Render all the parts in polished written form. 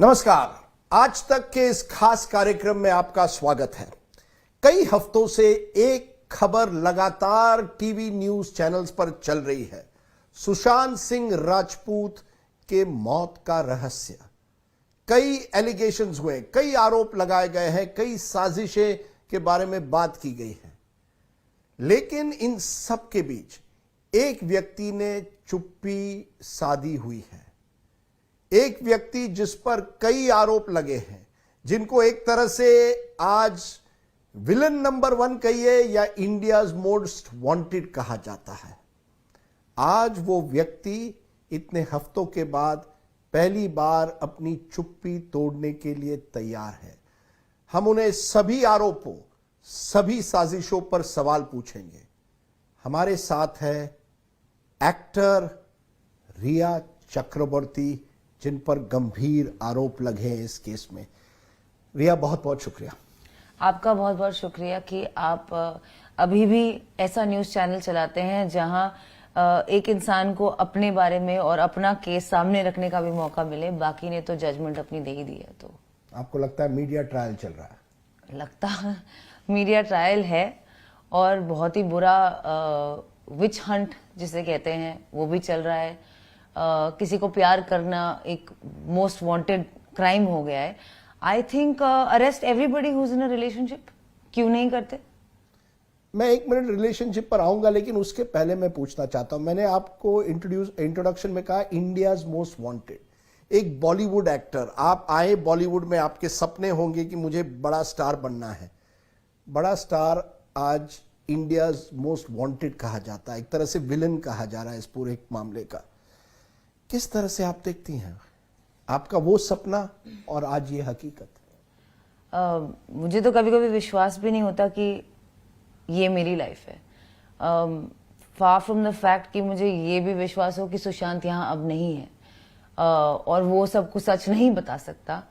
नमस्कार। आज तक के इस खास कार्यक्रम में आपका स्वागत है। कई हफ्तों से एक खबर लगातार टीवी न्यूज चैनल्स पर चल रही है। सुशांत सिंह राजपूत के मौत का रहस्य। कई एलिगेशंस हुए, कई आरोप लगाए गए हैं, कई साजिशें के बारे में बात की गई है। लेकिन इन सब के बीच एक व्यक्ति ने चुप्पी साधी हुई है। एक व्यक्ति जिस पर कई आरोप लगे हैं, जिनको एक तरह से आज विलन नंबर 1 कहिए या इंडियाज मोस्ट वांटेड कहा जाता है। आज वो व्यक्ति इतने हफ्तों के बाद पहली बार अपनी चुप्पी तोड़ने के लिए तैयार है। हम उन्हें सभी आरोपों, सभी साजिशों पर सवाल पूछेंगे। हमारे साथ है एक्टर रिया चक्रवर्ती, जिन पर गंभीर आरोप लगे हैं इस केस में। रिया, बहुत बहुत शुक्रिया। आपका बहुत बहुत शुक्रिया कि आप अभी भी ऐसा न्यूज़ चैनल चलाते हैं जहां एक इंसान को अपने बारे में और अपना केस सामने रखने का भी मौका मिले। बाकी ने तो जजमेंट अपनी दे ही दी है। तो आपको लगता है मीडिया ट्रायल चल रहा है? लगता मीडिया ट्रायल है और बहुत ही बुरा विच हंट जिसे कहते हैं वो भी चल रहा है। किसी को प्यार करना एक मोस्ट वांटेड क्राइम हो गया है। I think arrest everybody who is in a relationship. क्यों नहीं करते? मैं 1 मिनट रिलेशनशिप पर आऊंगा, लेकिन उसके पहले मैं पूछना चाहता हूं। मैंने आपको इंट्रोडक्शन में कहा इंडियाज मोस्ट वांटेड, एक बॉलीवुड एक्टर। आप आए बॉलीवुड में, आपके सपने होंगे कि मुझे बड़ा स्टार बनना है। बड़ा स्टार आज इंडियाज मोस्ट वांटेड कहा जाता है, एक तरह से विलन कहा जा रहा है इस पूरे मामले का। किस तरह से आप देखती हैं आपका वो सपना और आज ये हकीकत? मुझे तो कभी कभी विश्वास भी नहीं होता कि ये मेरी लाइफ है। फार फ्रॉम द फैक्ट कि मुझे ये भी विश्वास हो कि सुशांत यहाँ अब नहीं है और वो सब कुछ सच नहीं बता सकता।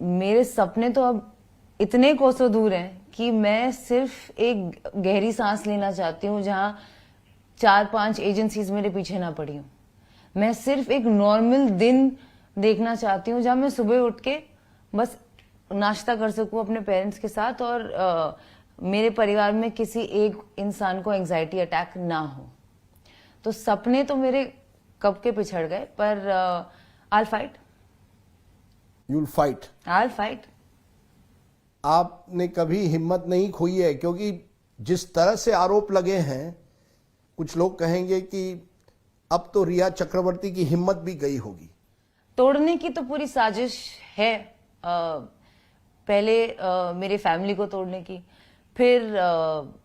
मेरे सपने तो अब इतने कोसों दूर हैं कि मैं सिर्फ एक गहरी सांस लेना चाहती हूँ जहाँ 4-5 एजेंसीज मेरे पीछे ना पड़ी हूँ। मैं सिर्फ एक नॉर्मल दिन देखना चाहती हूँ जहाँ मैं सुबह उठ के बस नाश्ता कर सकूँ अपने पेरेंट्स के साथ और मेरे परिवार में किसी एक इंसान को एंजाइटी अटैक ना हो। तो सपने तो मेरे कब के पिछड़ गए, पर आई फाइट। You'll fight? आई फाइट। आपने कभी हिम्मत नहीं खोई है? क्योंकि जिस तरह से आरोप लगे हैं, कुछ लोग कहेंगे कि अब तो रिया चक्रवर्ती की हिम्मत भी गई होगी। तोड़ने की तो पूरी साजिश है। पहले मेरे फैमिली को तोड़ने की, फिर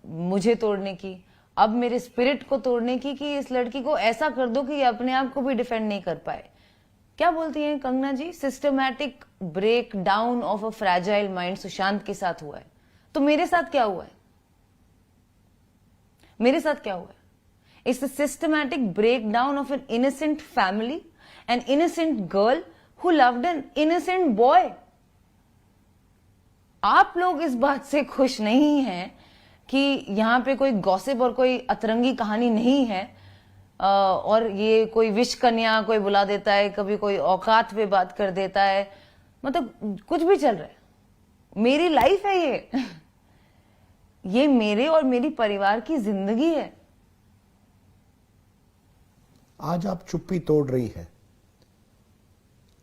मुझे तोड़ने की, अब मेरे स्पिरिट को तोड़ने की कि इस लड़की को ऐसा कर दो कि ये अपने आप को भी डिफेंड नहीं कर पाए। क्या बोलती हैं Kangana ji? Systematic breakdown of a fragile mind Sushant के साथ हुआ है। तो मेरे साथ क्या हुआ है? मेरे साथ क्या हुआ है? It's the systematic breakdown of an innocent family, an innocent girl who loved an innocent boy. आप लोग इस बात से खुश नहीं हैं कि यहाँ पे कोई गॉसिप और कोई अतरंगी कहानी नहीं है और ये कोई विश कन्या कोई बुला देता है, कभी कोई औकात पे बात कर देता है, मतलब कुछ भी चल रहा है। मेरी लाइफ है ये मेरे और मेरी परिवार की जिंदगी है। आज आप चुप्पी तोड़ रही है,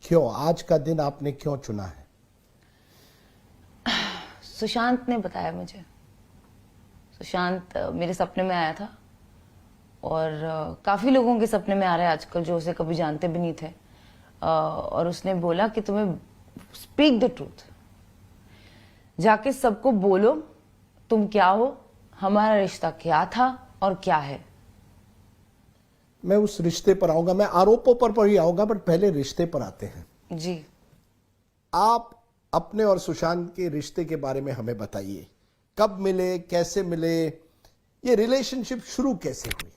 क्यों? आज का दिन आपने क्यों चुना है? सुशांत ने बताया मुझे। सुशांत मेरे सपने में आया था और काफी लोगों के सपने में आ रहा है आजकल जो उसे कभी जानते भी नहीं थे। और उसने बोला कि तुम्हें स्पीक द ट्रूथ, जाके सबको बोलो तुम क्या हो, हमारा रिश्ता क्या था और क्या है। मैं उस रिश्ते पर आऊंगा, मैं आरोपों पर ही आऊंगा, बट पहले रिश्ते पर आते हैं। जी, आप अपने और सुशांत के रिश्ते के बारे में हमें बताइए। कब मिले, कैसे मिले, ये रिलेशनशिप शुरू कैसे हुई?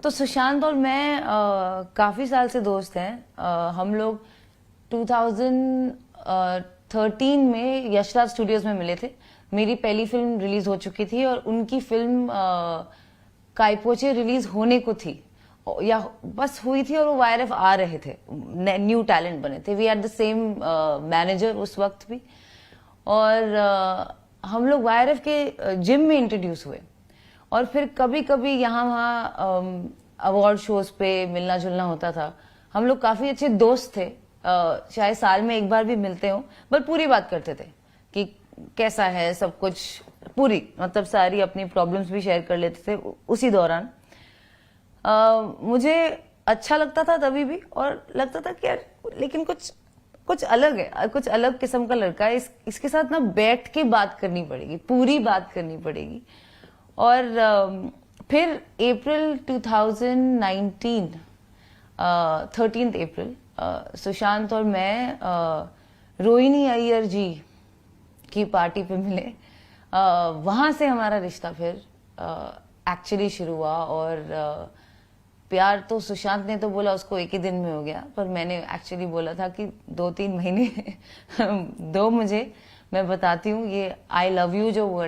तो सुशांत और मैं काफी साल से दोस्त हैं। हम लोग 2013 में यशराज स्टूडियोज में मिले थे। मेरी पहली फिल्म रिलीज हो चुकी थी और उनकी फिल्म काइपोचे रिलीज होने को थी या बस हुई थी और वो YRF आ रहे थे, न्यू टैलेंट बने थे। We are the same manager उस वक्त भी, और हम लोग YRF के जिम में इंट्रोड्यूस हुए, और फिर कभी कभी यहाँ वहाँ अवार्ड शोज पे मिलना जुलना होता था। हम लोग काफी अच्छे दोस्त थे, शायद साल में एक बार भी मिलते हो, पर पूरी बात करते थे कि कैसा है सब कुछ, पूरी मतलब सारी अपनी प्रॉब्लम्स भी शेयर कर लेते थे उसी दौरान। मुझे अच्छा लगता था तभी भी, और लगता था कि यार लेकिन कुछ अलग है, कुछ अलग किस्म का लड़का है, इसके साथ ना बैठ के बात करनी पड़ेगी, पूरी बात करनी पड़ेगी। और फिर अप्रैल 2019 13 अप्रैल सुशांत और मैं रोहिणी अय्यर जी की पार्टी पे मिले। वहां से हमारा रिश्ता फिर एक्चुअली शुरू हुआ, और प्यार तो सुशांत ने तो बोला उसको एक ही दिन में हो गया, पर मैंने एक्चुअली बोला था कि 2-3 महीने दो मुझे, मैं बताती हूँ। ये आई लव यू जो वर्ड